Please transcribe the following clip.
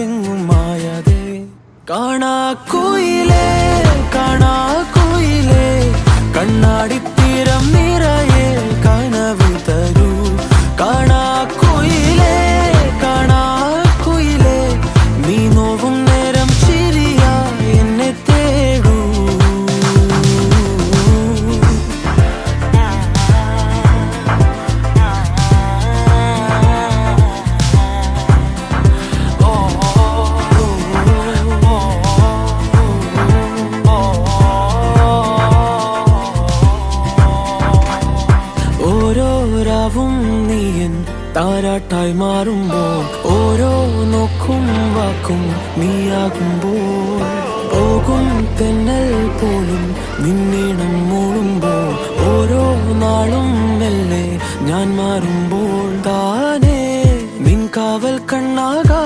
കാതെങ്ങും മായാതെ. കാണാ കുയിലേ കാണാ കുയിലേ കണ്ണാടിത്തീരം നിറയെ കനവ് തരൂ. കാണാ കുയിലേ കാണാ കുയിലേ നീ നോവും നേരം ചിരിയാ എന്നെ തേടൂ. ഓരോ രാവും നീയൻ താരാട്ടായി മാറുമ്പോൾ, ഓരോ നോക്കും വാക്കും നീയാകുമ്പോൾ, പോകും തെന്നൽ പോലും നിന്നീണം മൂളുമ്പോൾ, ഓരോ നാളും മെല്ലെ ഞാൻ മാറുമ്പോൾ, താനേ നിൻ കാവൽ കണ്ണാകാ